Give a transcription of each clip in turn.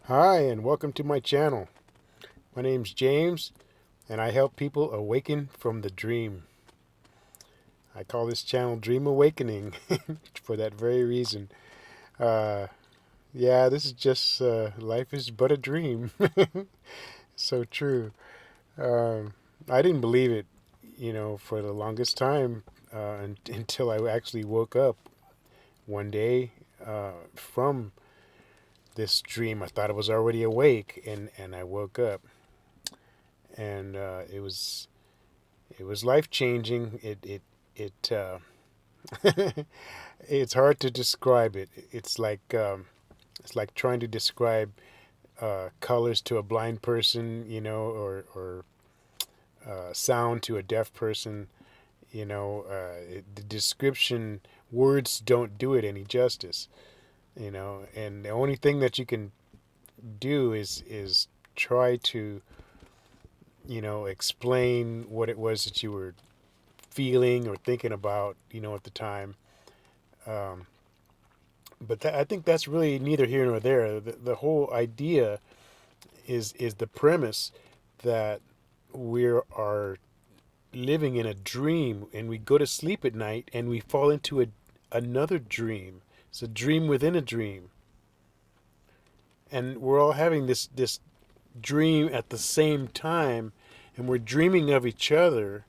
Hi, and welcome to my channel. My name's James, and I help people awaken from the dream. I call this channel Dream Awakening for that very reason. Uh, yeah, this is just life is but a dream. So true. Um, I didn't believe it, for the longest time until I actually woke up one day from this dream. I thought I was already awake, and I woke up, and it was life changing. It it's hard to describe it. It's like trying to describe colors to a blind person, or sound to a deaf person. The description words don't do it any justice. And the only thing that you can do is try to explain what it was that you were feeling or thinking about, at the time. Um, but I think that's really neither here nor there. The whole idea is the premise that we are living in a dream, and we go to sleep at night and we fall into another dream. It's a dream within a dream, and we're all having this dream at the same time, and we're dreaming of each other,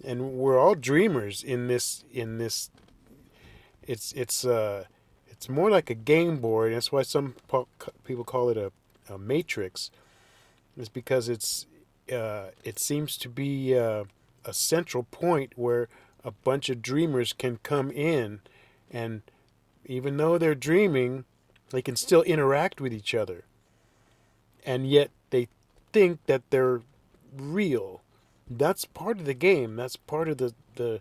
and we're all dreamers in this. It's more like a game board. That's why some people call it a matrix. It's because it seems to be a central point where a bunch of dreamers can come in, and even though they're dreaming, they can still interact with each other, and yet they think that they're real. That's part of the game. That's part of the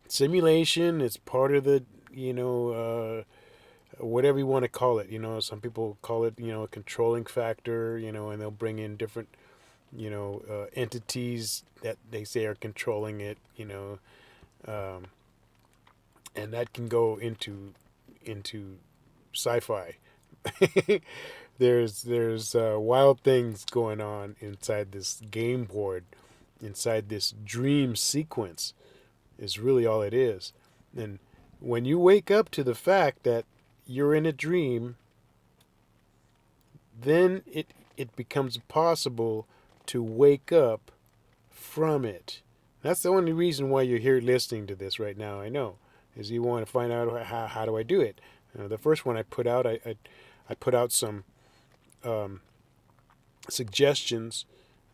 simulation. It's part of the whatever you want to call it. Some people call it a controlling factor. And they'll bring in different entities that they say are controlling it. Um, and that can go into sci-fi. There's wild things going on inside this game board, inside this dream sequence. Is really all it is. And when you wake up to the fact that you're in a dream, then it becomes possible to wake up from it. That's the only reason why you're here listening to this right now. I know, is you want to find out how do I do it. The first one I put out, I put out some um, suggestions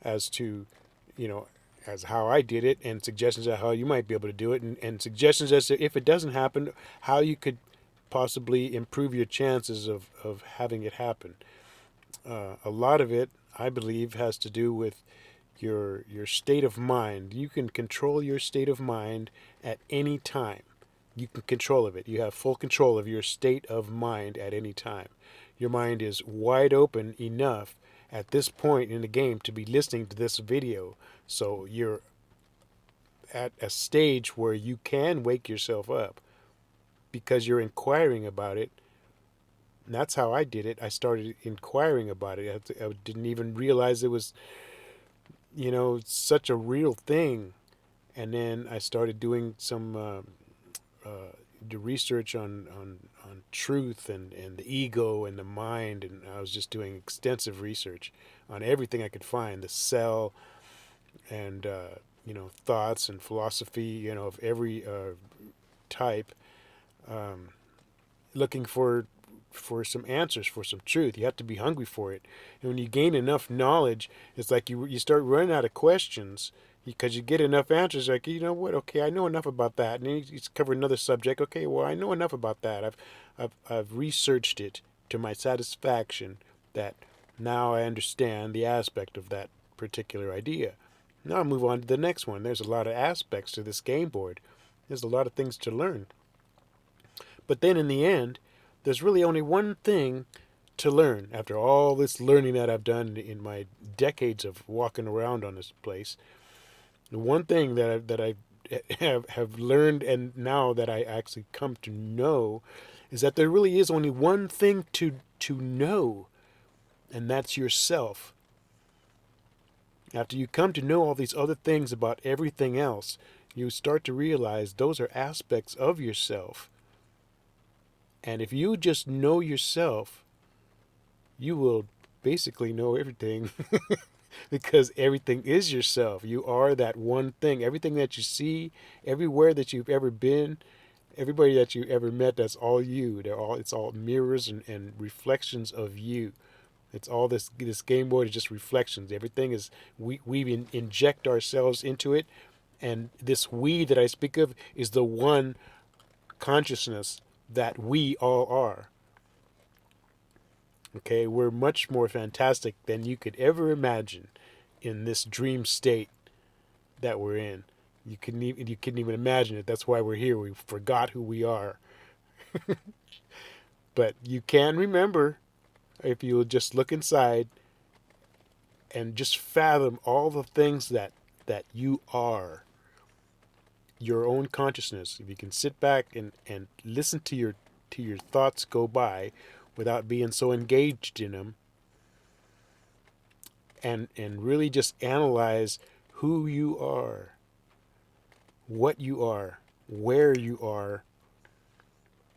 as to you know as how I did it, and suggestions of how you might be able to do it, and suggestions as to if it doesn't happen, how you could possibly improve your chances of having it happen. A lot of it, I believe, has to do with your state of mind. You can control your state of mind at any time. You can control of it. You have full control of your state of mind at any time. Your mind is wide open enough at this point in the game to be listening to this video. So you're at a stage where you can wake yourself up because you're inquiring about it. And that's how I did it. I started inquiring about it. I didn't even realize it was, such a real thing. And then I started doing some the research on truth and the ego and the mind, and I was just doing extensive research on everything I could find, the cell, and thoughts and philosophy, of every type, um, looking for some answers, for some truth. You have to be hungry for it, and when you gain enough knowledge, it's like you start running out of questions because you get enough answers. Like, you know what? Okay, I know enough about that, and then you cover another subject. Okay, well, I know enough about that. I've researched it to my satisfaction. That now I understand the aspect of that particular idea. Now I'll move on to the next one. There's a lot of aspects to this game board. There's a lot of things to learn. But then in the end, there's really only one thing to learn after all this learning that I've done in my decades of walking around on this place. The one thing that I have learned, and now that I actually come to know, is that there really is only one thing to know, And that's yourself. After you come to know all these other things about everything else, you start to realize those are aspects of yourself. And if you just know yourself, you will basically know everything because everything is yourself. You are that one thing. Everything that you see, everywhere that you've ever been, everybody that you ever met, that's all you. It's all mirrors and reflections of you. It's all this game board is just reflections. Everything is we inject ourselves into it, and this we that I speak of is the one consciousness that we all are. Okay, we're much more fantastic than you could ever imagine in this dream state that we're in. You couldn't even imagine it. That's why we're here. We forgot who we are. But you can remember if you just look inside and just fathom all the things that you are, your own consciousness. If you can sit back and listen to your thoughts go by without being so engaged in them, and really just analyze who you are, what you are, where you are,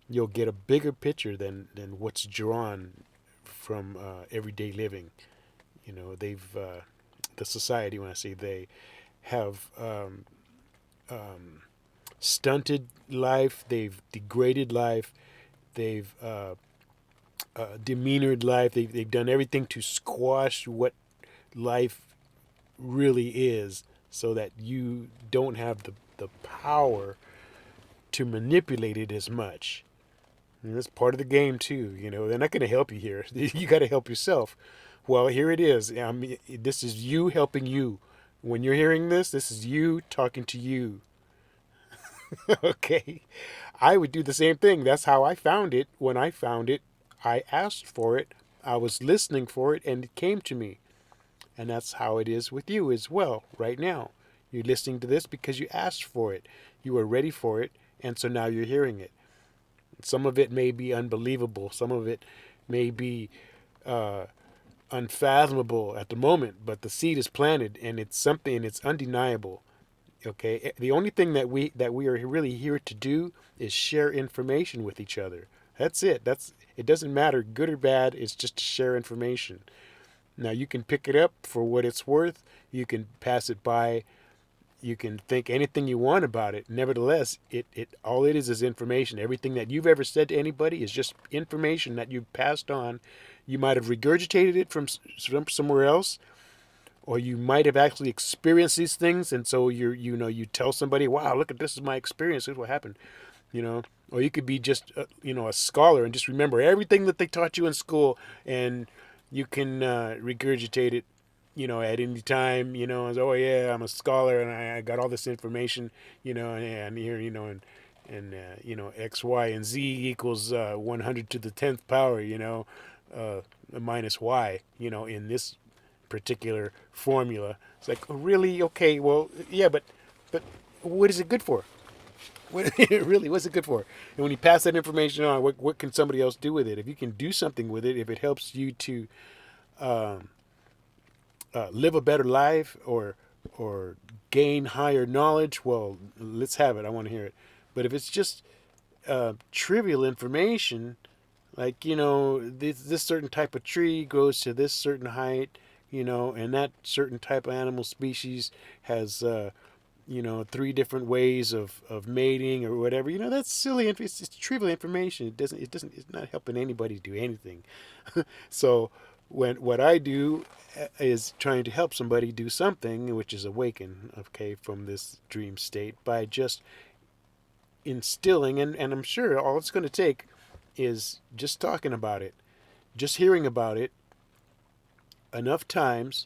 you'll get a bigger picture than what's drawn from everyday living. You know, the society, when I say they, have stunted life, they've degraded life, they've demeanored life, they've done everything to squash what life really is so that you don't have the power to manipulate it as much. And that's part of the game too. You know, they're not going to help you here. You got to help yourself. Well, here it is. This is you helping you. When you're hearing this, this is you talking to you. Okay. I would do the same thing. That's how I found it. When I found it, I asked for it. I was listening for it, and it came to me. And that's how it is with you as well right now. You're listening to this because you asked for it. You were ready for it, and so now you're hearing it. Some of it may be unbelievable. Some of it may be uh, unfathomable at the moment, but the seed is planted, and it's something, and it's undeniable. Okay, the only thing that we are really here to do is share information with each other. That's it. It doesn't matter good or bad. It's just to share information. Now you can pick it up for what it's worth. You can pass it by. You can think anything you want about it. Nevertheless, it all it is information. Everything that you've ever said to anybody is just information that you've passed on. You might have regurgitated it from somewhere else, or you might have actually experienced these things, and so you tell somebody, "Wow, look at this is my experience. This is what happened." You know, or you could be just a scholar and just remember everything that they taught you in school, and you can regurgitate it, at any time, as, oh yeah, I'm a scholar and I got all this information, and here, X, Y, and Z equals 100 to the 10th power, minus Y, in this particular formula. It's like, oh, really? Okay, well, yeah, but what is it good for? Really, what's it good for? And when you pass that information on, what can somebody else do with it? If you can do something with it, if it helps you to um, live a better life or gain higher knowledge, well, let's have it. I want to hear it. But if it's just trivial information, like this certain type of tree grows to this certain height, and that certain type of animal species has 3 different ways of mating or whatever. That's silly. It's trivial information. It's not helping anybody do anything. So what I do is trying to help somebody do something, which is awaken, okay, from this dream state by just instilling, and I'm sure all it's going to take is just talking about it, just hearing about it enough times,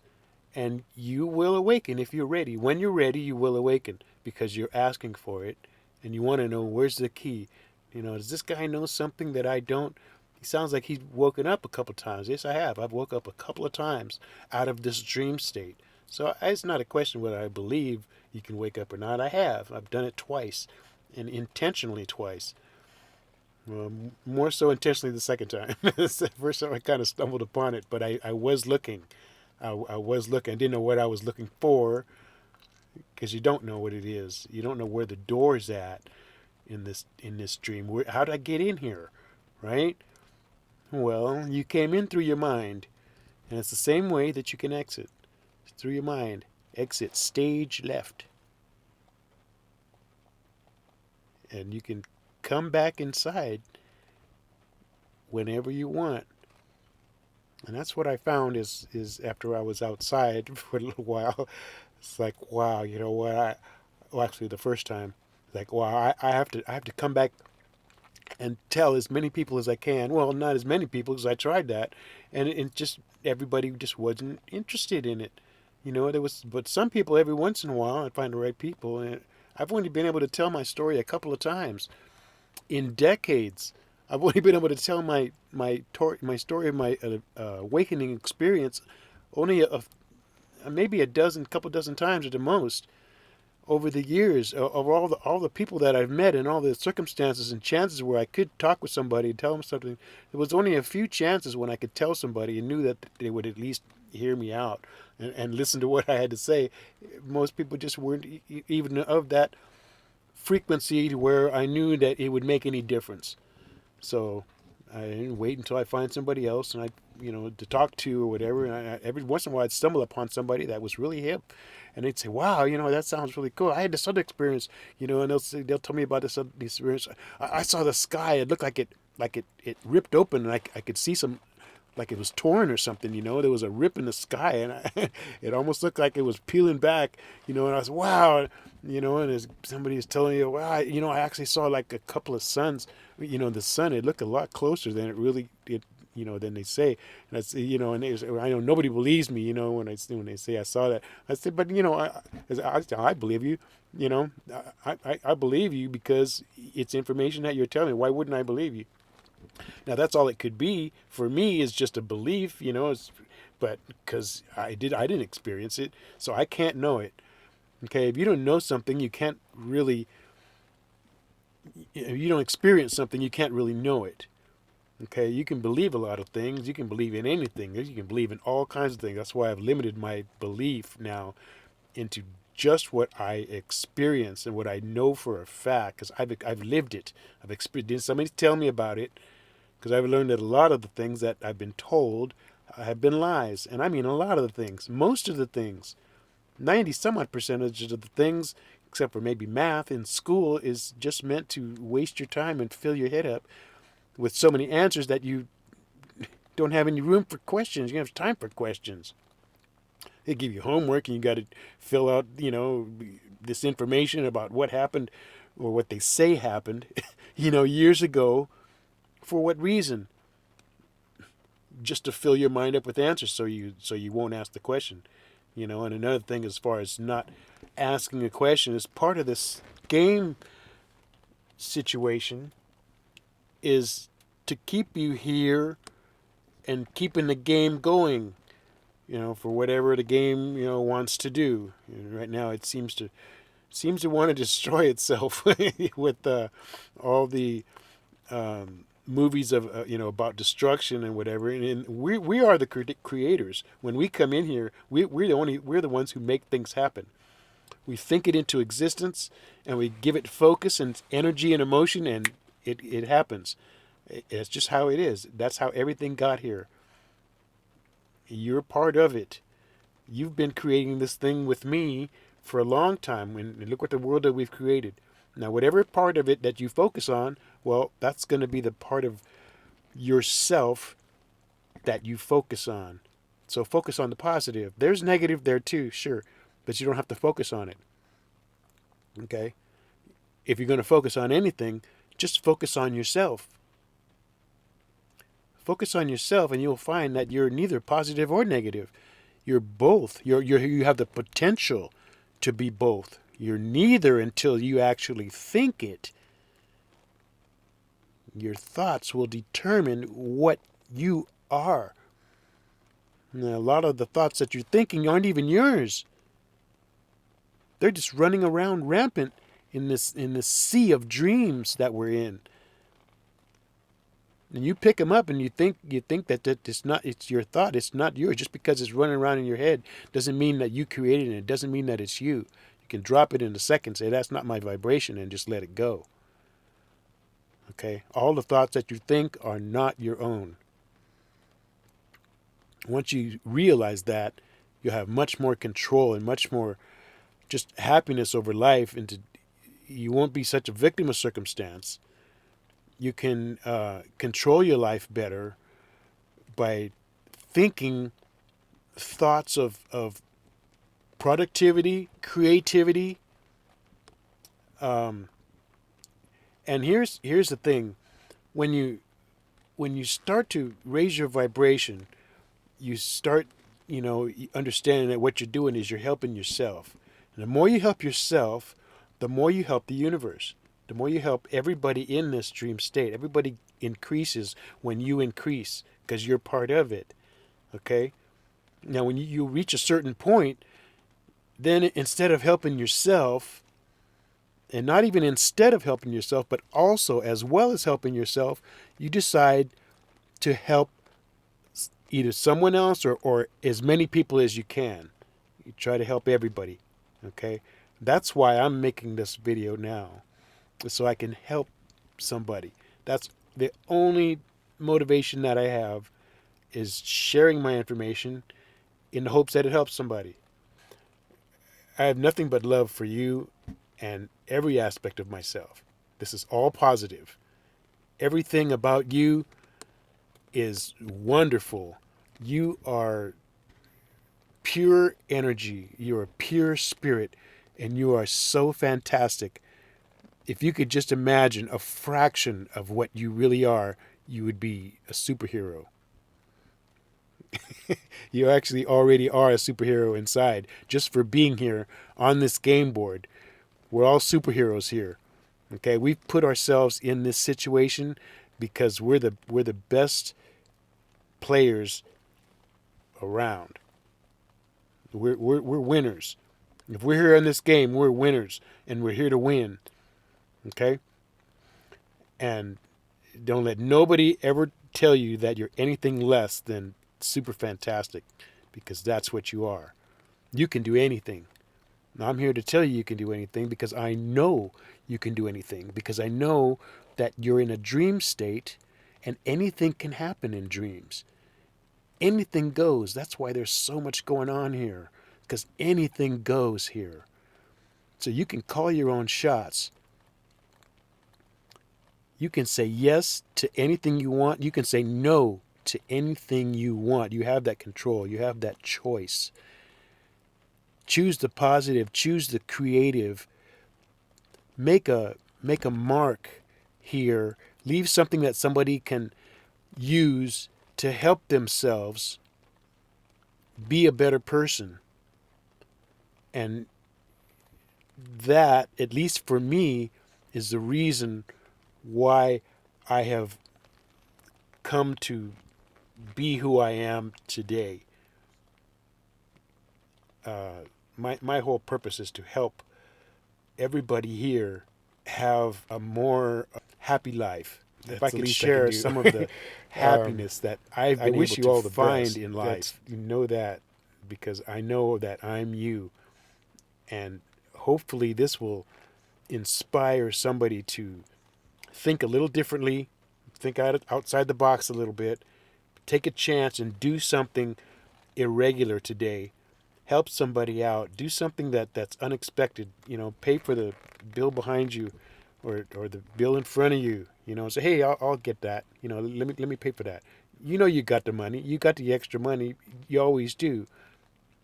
and you will awaken if you're ready. When you're ready, you will awaken because you're asking for it, and you want to know where's the key. Does this guy know something that I don't? He sounds like he's woken up a couple times. Yes, I have. I've woke up a couple of times out of this dream state. So it's not a question whether I believe you can wake up or not. I have. I've done it twice, and intentionally twice. More so intentionally the second time. The first time I kind of stumbled upon it, but I was looking. I was looking. I didn't know what I was looking for because you don't know what it is. You don't know where the door's at in this dream. How did I get in here, right? Well, you came in through your mind, and it's the same way that you can exit. It's through your mind. Exit stage left, and you can come back inside whenever you want. And that's what I found is after I was outside for a little while, it's like, wow, you know what? Well, actually, the first time, like, wow, I have to come back and tell as many people as I can. Well, not as many people because I tried that, and it just everybody just wasn't interested in it. There was, but some people every once in a while I'd find the right people, and I've only been able to tell my story a couple of times in decades. I've only been able to tell my story of my awakening experience only maybe couple dozen times at the most over the years of all the people that I've met and all the circumstances and chances where I could talk with somebody and tell them something. There was only a few chances when I could tell somebody and knew that they would at least hear me out and listen to what I had to say. Most people just weren't even of that frequency to where I knew that it would make any difference. So I didn't wait until I find somebody else and to talk to or whatever. And every once in a while I'd stumble upon somebody that was really hip, and they'd say, "Wow, that sounds really cool. I had this other experience, and they'll tell me about this other experience. I saw the sky. It looked like it ripped open, and I could see some." Like it was torn or something, there was a rip in the sky, and it almost looked like it was peeling back, and I was wow, and somebody was telling me, wow, I actually saw like a couple of suns, the sun, it looked a lot closer than it really did, than they say, and I know nobody believes me, when they say I saw that, I said, but I believe you, I believe you because it's information that you're telling me. Why wouldn't I believe you? Now that's all it could be for me is just a belief, but because I didn't experience it, so I can't know it. Okay, if you don't know something, you can't really. If you don't experience something, you can't really know it. Okay, you can believe a lot of things. You can believe in anything. You can believe in all kinds of things. That's why I've limited my belief now into just what I experience and what I know for a fact because I've lived it. I've experienced. Did somebody tell me about it? Because I've learned that a lot of the things that I've been told have been lies. And I mean a lot of the things. Most of the things. 90 some odd percentage of the things, except for maybe math in school, is just meant to waste your time and fill your head up with so many answers that you don't have any room for questions. You don't have time for questions. They give you homework and you got to fill out, this information about what happened or what they say happened, years ago. For what reason? Just to fill your mind up with answers so you won't ask the question. And another thing as far as not asking a question is part of this game situation is to keep you here and keeping the game going, for whatever the game, wants to do. Right now it seems to want to destroy itself with all the movies of about destruction and whatever, and we are the creators. When we come in here, we're the ones who make things happen. We think it into existence, and we give it focus and energy and emotion, and it happens. It's just how it is. That's how everything got here. You're part of it. You've been creating this thing with me for a long time, and look what the world that we've created. Now, whatever part of it that you focus on, well, that's going to be the part of yourself that you focus on. So focus on the positive. There's negative there too, sure, but you don't have to focus on it. Okay? If you're going to focus on anything, just focus on yourself. Focus on yourself, and you'll find that you're neither positive or negative. You're both. You have the potential to be both. You're neither until you actually think it. Your thoughts will determine what you are. Now, a lot of the thoughts that you're thinking aren't even yours. They're just running around rampant in this sea of dreams that we're in. And you pick them up and you think that it's your thought. It's not yours. Just because it's running around in your head doesn't mean that you created it. It doesn't mean that it's you. You can drop it in a second, say that's not my vibration, and just let it go. Okay? All the thoughts that you think are not your own. Once you realize that, you'll have much more control and much more just happiness over life, and you won't be such a victim of circumstance. You can control your life better by thinking thoughts of productivity, creativity. Um, and here's the thing: when you start to raise your vibration, you start understanding that what you're doing is you're helping yourself. And the more you help yourself, the more you help the universe. The more you help everybody in this dream state. Everybody increases when you increase because you're part of it. Okay? Now, when you reach a certain point, then instead of helping yourself, and not even instead of helping yourself, but also as well as helping yourself, you decide to help either someone else or as many people as you can. You try to help everybody. Okay? That's why I'm making this video now, so I can help somebody. That's the only motivation that I have, is sharing my information in the hopes that it helps somebody. I have nothing but love for you and every aspect of myself. This is all positive. Everything about you is wonderful. You are pure energy. You are pure spirit. And you are so fantastic. If you could just imagine a fraction of what you really are, you would be a superhero. You actually already are a superhero inside just for being here on this game board. We're all superheroes here. Okay, we've put ourselves in this situation because we're the best players around. We're winners. If we're here in this game, we're winners, and we're here to win. Okay, and don't let nobody ever tell you that you're anything less than super fantastic, because that's what you are. You can do anything. Now, I'm here to tell you can do anything because I know you can do anything, because I know that you're in a dream state and anything can happen in dreams. Anything goes. That's why there's so much going on here, because anything goes here. So you can call your own shots. You can say yes to anything you want. You can say no to anything you want. You have that control. You have that choice. Choose the positive. Choose the creative. Make a mark here. Leave something that somebody can use to help themselves be a better person. And that, at least for me, is the reason why I have come to be who I am today. My whole purpose is to help everybody here have a more happy life. If I could share some of the happiness that I've been able to find in life, you know that, because I know that I'm you. And hopefully this will inspire somebody to think a little differently, think outside the box a little bit, take a chance and do something irregular today. Help somebody out. Do something that's unexpected. Pay for the bill behind you, or the bill in front of you. Say, hey, I'll get that. Let me pay for that. You got the money. You got the extra money. You always do.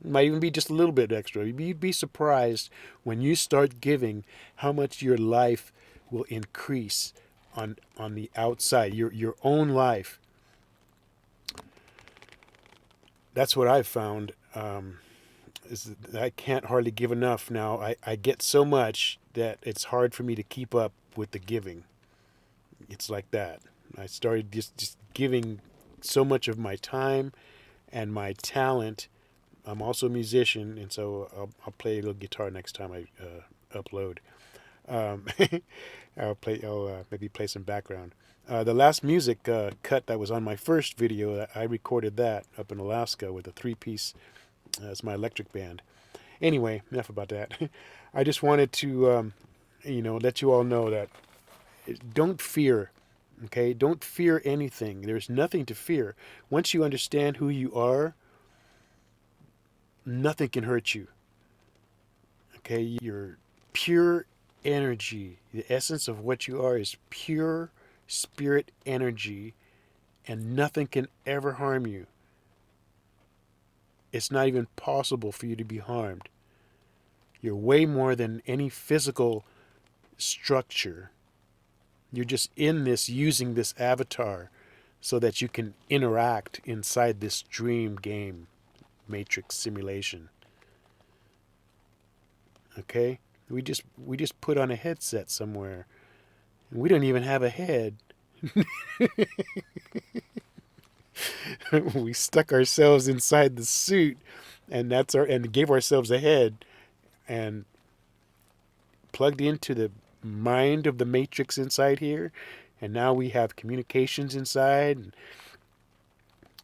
It might even be just a little bit extra. You'd be surprised when you start giving how much your life will increase on the outside. Your own life. That's what I've found. Is that I can't hardly give enough now. I get so much that it's hard for me to keep up with the giving. It's like that. I started just giving so much of my time and my talent. I'm also a musician, and so I'll play a little guitar next time I upload. Um, I'll maybe play some background. The last music cut that was on my first video, I recorded that up in Alaska with a three-piece. It's my electric band. Anyway, enough about that. I just wanted to, let you all know that don't fear. Okay, don't fear anything. There's nothing to fear. Once you understand who you are, nothing can hurt you. Okay, you're pure energy. The essence of what you are is pure spirit energy, and nothing can ever harm you. It's not even possible for you to be harmed. You're way more than any physical structure. You're just in this, using this avatar so that you can interact inside this dream game, matrix simulation. Okay? We just put on a headset somewhere. And we don't even have a head. We stuck ourselves inside the suit, and gave ourselves a head, and plugged into the mind of the matrix inside here, and now we have communications inside, and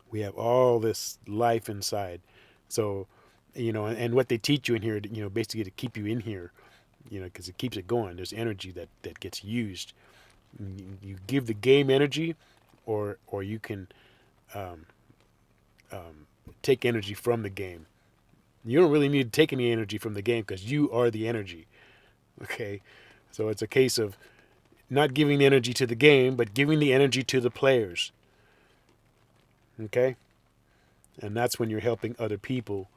we have all this life inside. So, and what they teach you in here, basically to keep you in here, because it keeps it going. There's energy that gets used. You give the game energy, or you can um, take energy from the game. You don't really need to take any energy from the game because you are the energy. Okay, so it's a case of not giving the energy to the game, but giving the energy to the players. Okay, and that's when you're helping other people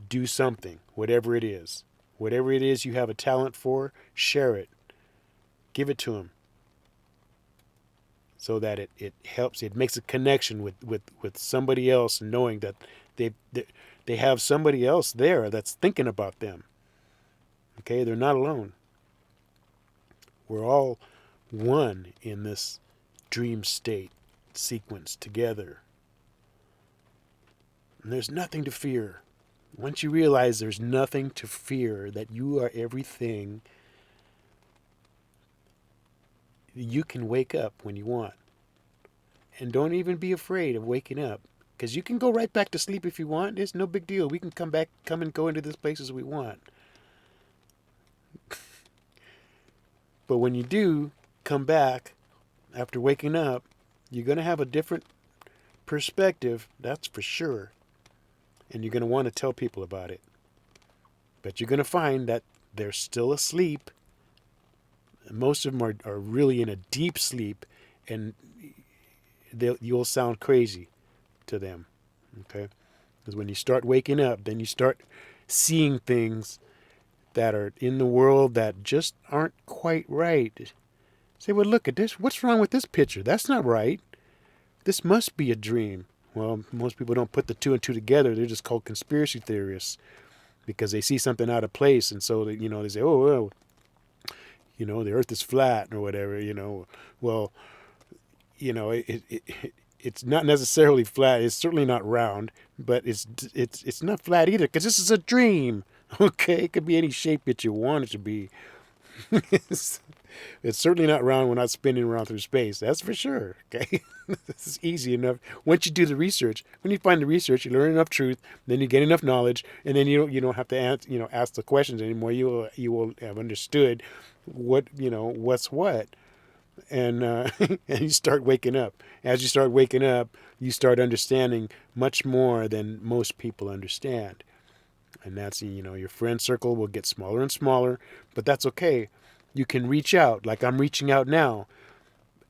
do something, whatever it is. Whatever it is you have a talent for, share it. Give it to them so that it helps. It makes a connection with somebody else, knowing that they have somebody else there that's thinking about them. Okay, they're not alone. We're all one in this dream state sequence together. And there's nothing to fear. Once you realize there's nothing to fear, that you are everything, you can wake up when you want. And don't even be afraid of waking up, because you can go right back to sleep if you want. It's no big deal. We can come and go into this place as we want. But when you do come back after waking up, you're going to have a different perspective, that's for sure. And you're going to want to tell people about it. But you're going to find that they're still asleep. Most of them are really in a deep sleep, and you'll sound crazy to them. Okay? Because when you start waking up, then you start seeing things that are in the world that just aren't quite right. Say, well, look at this. What's wrong with this picture? That's not right. This must be a dream. Well, most people don't put the two and two together. They're just called conspiracy theorists because they see something out of place, and so they say, oh, well, the Earth is flat or whatever. Well, it's not necessarily flat. It's certainly not round, but it's not flat either because this is a dream. Okay, it could be any shape that you want it to be. It's certainly not round. We're not spinning around through space. That's for sure. Okay, this is easy enough. Once you do the research, when you find the research, you learn enough truth, then you get enough knowledge, and then you don't have to ask the questions anymore. You will have understood what's what, and and you start waking up. As you start waking up, you start understanding much more than most people understand. And that's, your friend circle will get smaller and smaller, but that's okay. You can reach out like I'm reaching out now.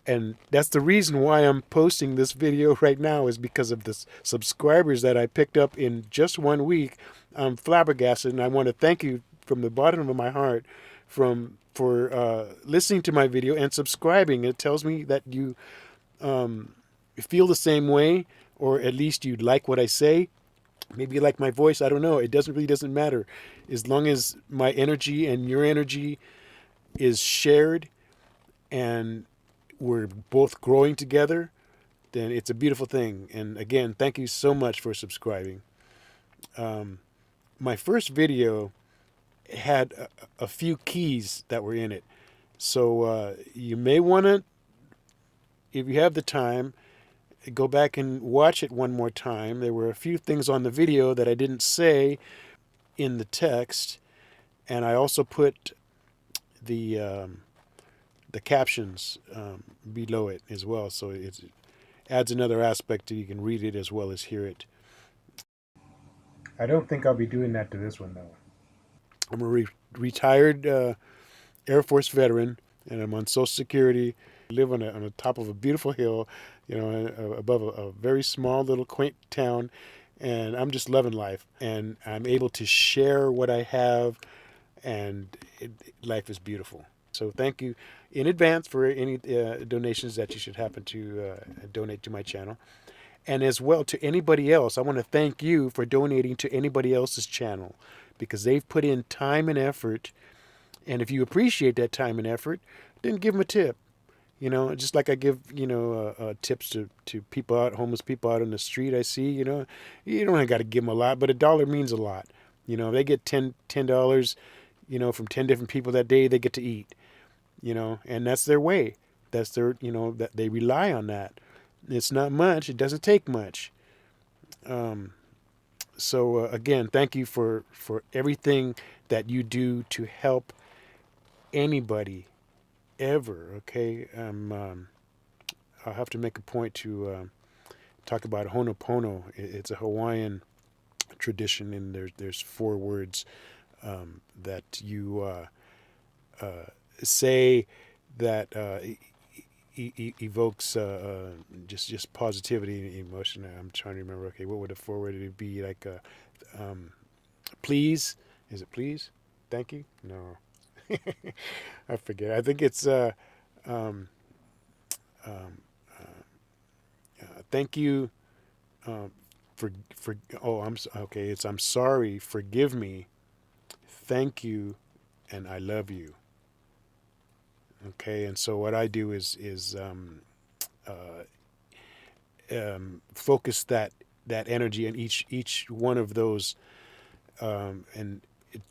And that's the reason why I'm posting this video right now, is because of the subscribers that I picked up in just 1 week. I'm flabbergasted, and I want to thank you from the bottom of my heart for listening to my video and subscribing. It tells me that you feel the same way, or at least you like what I say. Maybe you like my voice. I don't know. It doesn't matter. As long as my energy and your energy is shared and we're both growing together, then it's a beautiful thing. And again, thank you so much for subscribing. My first video had a few keys that were in it. So you may want to if you have the time, go back and watch it one more time. There were a few things on the video that I didn't say in the text, and I also put the captions below it as well, so it adds another aspect to you can read it as well as hear it. I don't think I'll be doing that to this one though. I'm a retired Air Force veteran, and I'm on Social Security. I live on the top of a beautiful hill, above a very small little quaint town, and I'm just loving life. And I'm able to share what I have, and life is beautiful. So thank you in advance for any donations that you should happen to donate to my channel. And as well to anybody else, I want to thank you for donating to anybody else's channel, because they've put in time and effort. And if you appreciate that time and effort, then give them a tip. Just like I give, tips to people out, homeless people out on the street I see, you don't got to give them a lot, but $1 means a lot. They get $10, from 10 different people that day, they get to eat, and that's their way. That's their, that they rely on that. It's not much. It doesn't take much. So again, thank you for everything that you do to help anybody ever. Okay, I'll have to make a point to talk about Ho'oponopono. It's a Hawaiian tradition, and there's 4 words that you say that evokes just positivity and emotion. I'm trying to remember. Okay, what would a 4 word be? Like please? Is it please? Thank you? No, I forget. I think it's um, thank you for. Oh, okay. It's I'm sorry. Forgive me. Thank you, and I love you. Okay, and so what I do is focus that energy in each one of those, and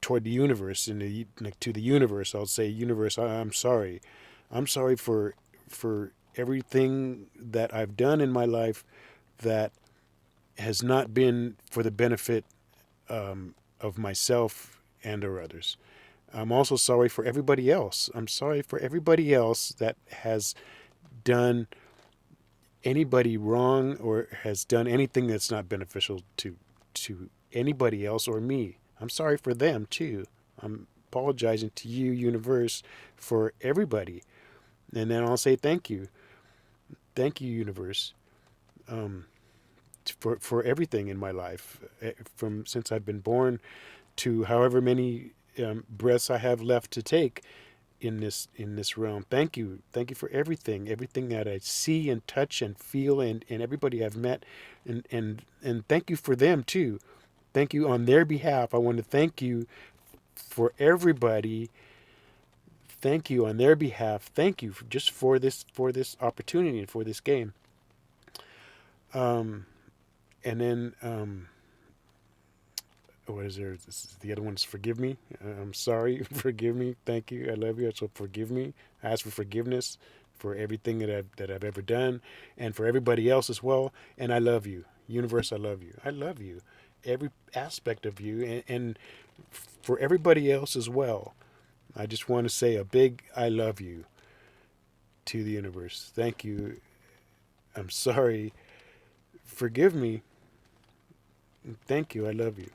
toward the universe, to the universe. I'll say, universe, I'm sorry. I'm sorry for everything that I've done in my life that has not been for the benefit of myself and or others. I'm also sorry for everybody else. I'm sorry for everybody else that has done anybody wrong or has done anything that's not beneficial to anybody else or me. I'm sorry for them too. I'm apologizing to you, universe, for everybody. And then I'll say thank you. Thank you, universe, for everything in my life, from since I've been born to however many breaths I have left to take in this realm. Thank you for everything that I see and touch and feel, and everybody I've met, and thank you for them too. Thank you on their behalf. I want to thank you for everybody. Thank you on their behalf. Thank you just for this opportunity and for this game. And then what is there? The other one's forgive me. I'm sorry. Forgive me. Thank you. I love you. So forgive me. I ask for forgiveness for everything that I've ever done, and for everybody else as well. And I love you, universe. I love you. I love you, every aspect of you, and for everybody else as well. I just want to say a big I love you to the universe. Thank you. I'm sorry. Forgive me. Thank you. I love you.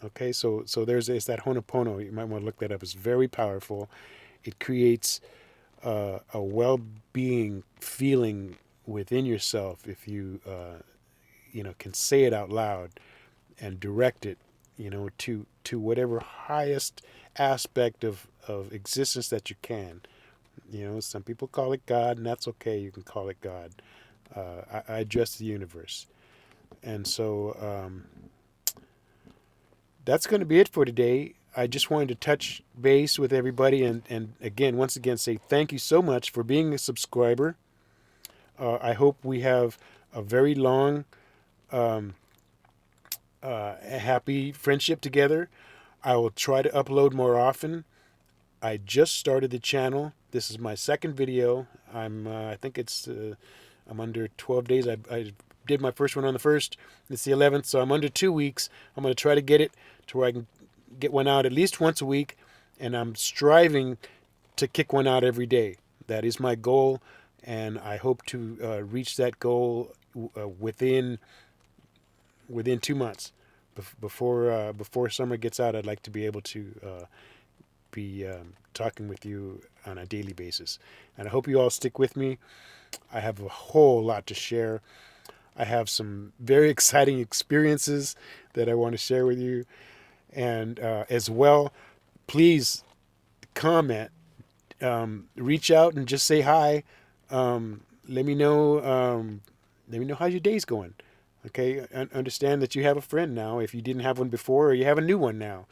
Okay, so it's that Ho'oponopono. You might want to look that up. It's very powerful. It creates a well-being feeling within yourself if you can say it out loud and direct it, to whatever highest aspect of existence that you can. Some people call it God, and that's okay. You can call it God. I address the universe, and so. That's going to be it for today. I just wanted to touch base with everybody and again, once again, say thank you so much for being a subscriber. I hope we have a very long, happy friendship together. I will try to upload more often. I just started the channel. This is my second video. I think I'm under 12 days. I did my first one on the 1st. It's the 11th, so I'm under 2 weeks. I'm going to try to get it to where I can get one out at least once a week, and I'm striving to kick one out every day. That is my goal, and I hope to reach that goal within 2 months. Before summer gets out, I'd like to be able to be talking with you on a daily basis. And I hope you all stick with me. I have a whole lot to share. I have some very exciting experiences that I want to share with you. And as well, please comment, reach out and just say hi. Let me know. Let me know how your day's going. Okay, understand that you have a friend now if you didn't have one before, or you have a new one now.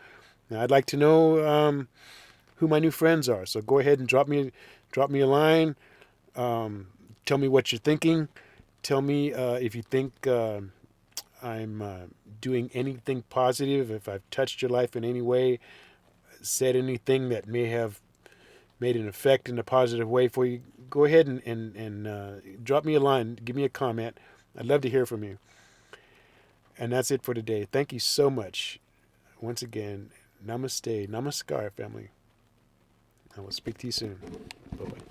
Now I'd like to know who my new friends are. So go ahead and drop me a line. Tell me what you're thinking. Tell me if you think I'm doing anything positive, if I've touched your life in any way, said anything that may have made an effect in a positive way for you. Go ahead and drop me a line. Give me a comment. I'd love to hear from you. And that's it for today. Thank you so much. Once again, namaste, namaskar, family. I will speak to you soon. Bye-bye.